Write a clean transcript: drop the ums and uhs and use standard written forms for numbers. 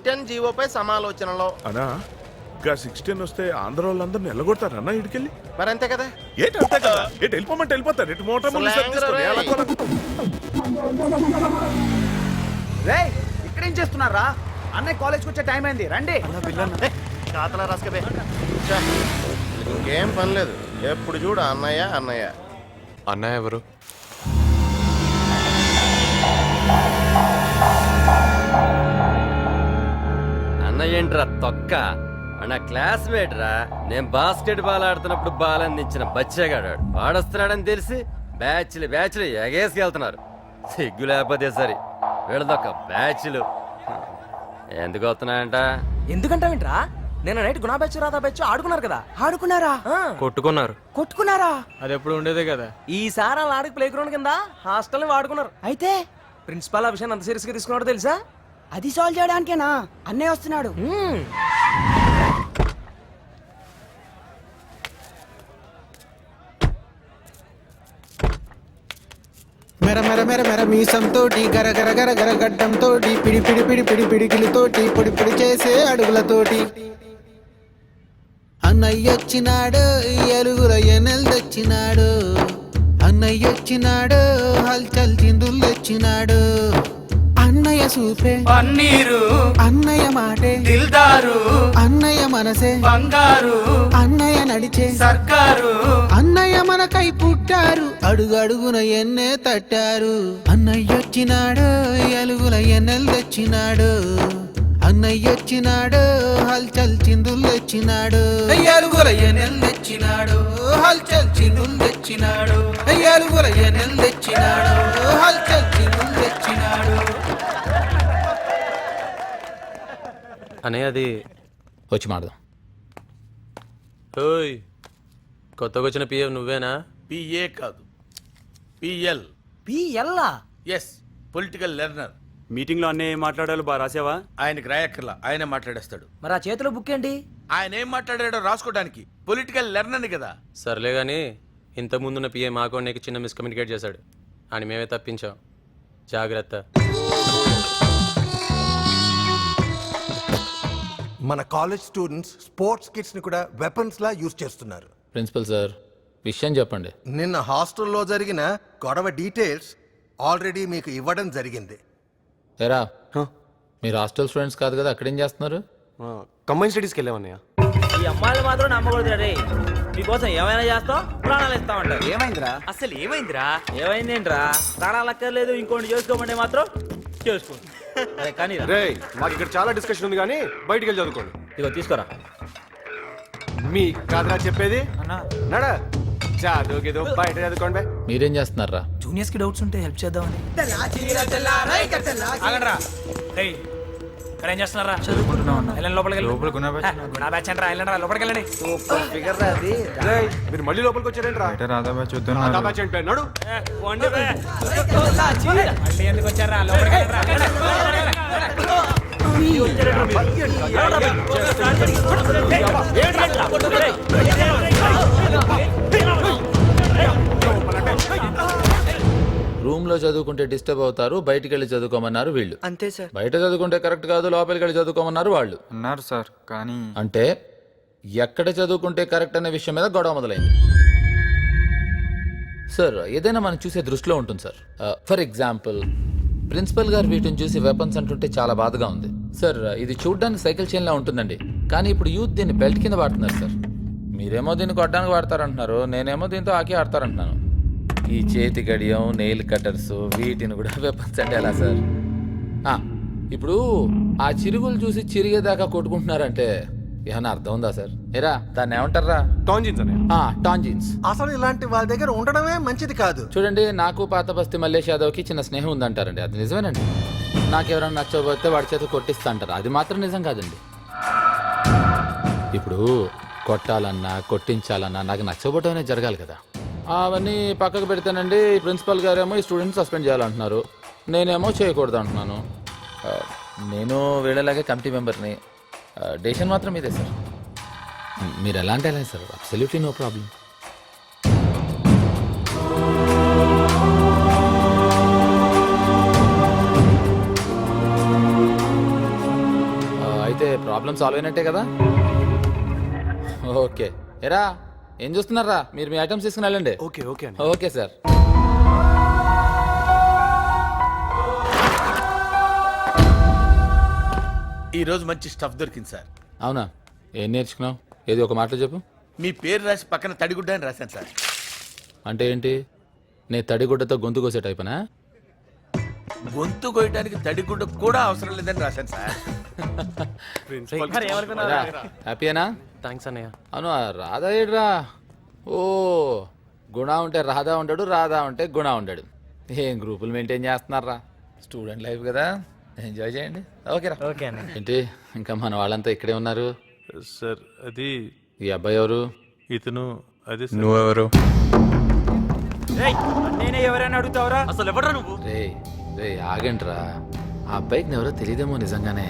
610 జీవోపై సమాలోచనలో. అనా గా 610 వస్తే ఆంధ్ర వాళ్ళందరిని ఎల్లగొడతారు అన్న ఇటుకెళ్ళి. మరి అంతే కదా. ఏంటి అంతే కదా, ఏంటి వెళ్ళిపోమంటే వెళ్ళిపోతారు. ఇటు మోటార్ రేయ్ ఇక్కడేం చేస్తున్నారా? అన్నయ్య కాలేజ్కి వచ్చే టైం అయింది, రండి. కాతలా రాసుకబే. ఇంకేం పని లేదు, ఎప్పుడు చూడు అన్నయ్య అన్నయ్య. అన్నయ్య ఎవరు? అన్నయ్య ఏంట్రా తొక్క, నా క్లాస్మేట్ రా. నేను బాస్కెట్ బాల్ ఆడుతున్నప్పుడు బాల్ అందించిన బచ్చేగాడు వాడొస్తున్నాడని తెలిసి బ్యాచ్లు ఎగేసుకెళ్తున్నారు. సిగ్గు లేకపోతే సరి వీళ్ళదొక్క బ్యాచ్లు ఎందుకు వస్తున్నాయంట? ఎందుకంటావేంట్రా? నేను నైట్ గుణా బ్యాచ్ రాధా బ్యాచ్ ఆడుకున్నారు కదా. ఆడుకున్నారా? కొట్టుకున్నారా? అది ఎప్పుడు ఉండేదే కదా. ఈసారి అలా ఆడికి ప్లే గ్రౌండ్ కింద హాస్టల్ వాడుకున్నారు. అయితే ప్రిన్సిపాల్ ఆ విషయాన్ని అంత సీరియస్ గా తీసుకున్నాడో తెలుసా? అది సాల్వ్ చేయడానికేనా అన్నయ్య వస్తున్నాడు? మెర మెర మెర మెర మీసంతోటి గర గర గర గర గడ్డంతోటి పిడి పిడి పిడి పిడి పిడికిలితోటి పొడి పొడి చేసే అడుగులతోటి అన్నయ్యొచ్చినాడు, ఎలుగుల ఎనెల్ తెచ్చినాడు. అన్నయ్యొచ్చినాడు, హల్చల్ చిందులు తెచ్చినాడు. అన్నయ్య సూపే పన్నీరు, అన్నయ్య మాటే దిల్దారు, అన్నయ్య మనసే బంగారు, అన్నయ్య నడిచే సర్కారు. అన్నయ్య మనకై పుట్టారు, అడుగు అడుగున ఎన్నే తట్టారు. అన్నయ్యొచ్చినాడు, ఎలుగుల ఎన్నెల్ తెచ్చినాడు. అన్నయ్యొచ్చినాడు, హల్చల్ చిందులు తెచ్చినాడు. ఎలుగుల ఎన్నెల్ తెచ్చినాడు, హల్చల్ చిందులు తెచ్చినాడు. ఎలుగుల ఎన్నెల్ తెచ్చినాడు, హల్చల్ చిందులు తెచ్చినాడు. అన్నయ్య అది వచ్చి మాడదాం. ఓయ్ కొత్తగా వచ్చిన పిఏ నువ్వేనా? పిఏ కాదు, పిఎల్. పిఎల్లా? Yes, political learner. మీటింగ్ లో అన్నయ్య ఏం మాట్లాడాలో బాగా రాసావా? ఆయనకి రాయక్కర్లా, ఆయనే మాట్లాడేస్తాడు. మరి ఆ చేతిలో బుక్ ఏంటి? ఆయన ఏం మాట్లాడాడో రాసుకోవడానికి. పొలిటికల్ లెర్నర్ కదా. సర్లే కానీ ఇంతకుముందున్న పిఏ మాకు నీకు చిన్న మిస్కమ్యూనికేట్ చేశాడు అని మేమే తప్పించాం. జాగ్రత్త. మన కాలేజ్ స్టూడెంట్స్ స్పోర్ట్స్ కిట్స్ ని కూడా వెపన్స్ లా యూజ్ చేస్తున్నారు. ప్రిన్సిపల్ సార్ విషయం చెప్పండి. నిన్న హాస్టల్లో జరిగిన గొడవ డీటెయిల్స్ ఆల్రెడీ మీకు ఇవ్వడం జరిగింది. ఏరా మీరు హాస్టల్ స్టూడెంట్స్ కాదు కదా, అక్కడేం చేస్తున్నారు? కంబైన్ స్టడీస్కి వెళ్ళామన్నయ్య. ఈ అమ్మాయిలు మాత్రం నమ్మకూడదు రే. మీకోసం ఏమైనా చేస్తాం, ప్రాణాలు ఇస్తామంటారు. ఏమైందిరా? అసలు ఏమైందేంట్రా? ప్రాణాలు అక్కర్లేదు, ఇంకోటి చేసుకోమంటే మాత్రం చేసుకోండి. అదే కానీ మాకు ఇక్కడ చాలా డిస్కషన్ ఉంది కానీ బయటికి వెళ్ళి చదువుకోండి. ఇదిగో తీసుకోరా. మీ కాదురా చెప్పేది. నడ చదువుకేదో బయట చదువుకోండి. మీరేం చేస్తున్నారా? జూనియర్స్ కి డౌట్స్ ఉంటే హెల్ప్ చేద్దామని. ఏం చేస్తున్నారా? మీరు మళ్ళీ లోపలికి వచ్చారేంట్రా? నడు. మళ్ళీ ఎందుకు వచ్చారా? రూమ్ లో చదువుకుంటే డిస్టర్బ్ అవుతారు, బయటికి వెళ్ళి చదువుకోమన్నారు వీళ్ళు. అంతే సార్. బయట చదువుకుంటే కరెక్ట్ కాదు, లోపలికి వెళ్ళి చదువుకోమన్నారు వాళ్ళు. అన్నారు సార్, కానీ అంటే ఎక్కడ చదువుకుంటే కరెక్ట్ అనే విషయం మీద గొడవ మొదలైంది. సార్ ఏదైనా మనం చూసే దృష్టిలో ఉంటుంది సార్. ఫర్ ఎగ్జాంపుల్ ప్రిన్సిపల్ గారు వీటిని చూసి వెపన్స్ అంటుంటే చాలా బాధగా ఉంది సార్. ఇది చూడ్డానికి సైకిల్ చైన్ లా ఉంటుందండి, కానీ ఇప్పుడు యూత్ దీన్ని బెల్ట్ కింద వాడుతున్నారు సార్. మీరేమో దీన్ని కొట్టడానికి వాడతారంటున్నారు, నేనేమో దీంతో ఆకి ఆడతారంటున్నాను. ఈ చేతి గడియం, నెయిల్ కట్టర్స్, వీటిని కూడా వెపన్స్ అంటే ఎలా సార్? ఇప్పుడు ఆ చిరుగులు చూసి చిరిగేదాకా కొట్టుకుంటున్నారంటే ఏమన్నా అర్థం ఉందా సార్? ఏరా దాన్ని ఏమంటారా? టాంజిన్స్. అసలు ఇలాంటి వాళ్ళ దగ్గర ఉండడమే మంచిది కాదు. చూడండి, నాకు పాత బస్తీ మల్లేష్ యాదవ్కి చిన్న స్నేహం ఉందంటారండి, అది నిజమేనండి. నాకెవరైనా నచ్చకపోతే వాడి చేత కొట్టిస్తా అంటారు, అది మాత్రం నిజం కాదండి. ఇప్పుడు కొట్టాలన్నా కొట్టించాలన్నా నాకు నచ్చకపోవటమే జరగాలి కదా. అవన్నీ పక్కకు పెడితేనండి ప్రిన్సిపల్ గారేమో ఈ స్టూడెంట్ సస్పెండ్ చేయాలంటున్నారు, నేనేమో చేయకూడదు అంటున్నాను. నేను వీళ్ళలాగే కమిటీ మెంబర్ని. డెసిషన్ మాత్రం ఇదే సార్. మీరు ఎలా అంటే ఎలా సార్, అబ్సల్యూట్లీ నో ప్రాబ్లం. అయితే ప్రాబ్లం సాల్వ్ అయినట్టే కదా. ఓకే ఎరా ఏం చూస్తున్నారా, మీరు మీ ఐటమ్స్ తీసుకుని వెళ్ళండి. ఓకే ఓకే అండి. Okay sir. ఈ రోజు మంచి స్టఫ్ దొరికింది సార్. అవునా, ఏం నేర్చుకున్నావు? ఏది ఒక మాటలో చెప్పు. మీ పేరు రాసి పక్కన తడిగుడ్డ అని రాశాను సార్. అంటే ఏంటి, నేను తడిగుడ్డతో గొంతు కోసే టైపనా? గొంతు కొయ్యడానికి తడిగుడ్డ కూడా అవసరం లేదని రాశాను సార్. హ్యాపీయేనా? థ్యాంక్స్ అన్నయ్య. అవును ఆ రాధా ఏడ్రా. ఓ గుణ ఉంటే రాధా ఉంటాడు, రాధా ఉంటే గుణ ఉంటాడు. ఏం గ్రూపులు మెయింటైన్ చేస్తున్నారా? స్టూడెంట్ లైఫ్ కదా, ఎంజాయ్ చేయండి. ఓకేరా. ఓకే అన్న. ఏంటి ఇంకా మన వాళ్ళంతా ఇక్కడే ఉన్నారు? సార్ అది ఈ అబ్బాయి ఎవరు? ఇతను అది నువ్వెవరు? నేనే ఎవరైనా అడుగుతావరా? అసలు ఎవడరా నువ్వు? రే రే ఆగండ్రా, ఆ అబ్బాయికి ఎవరో తెలియదేమో నిజంగానే.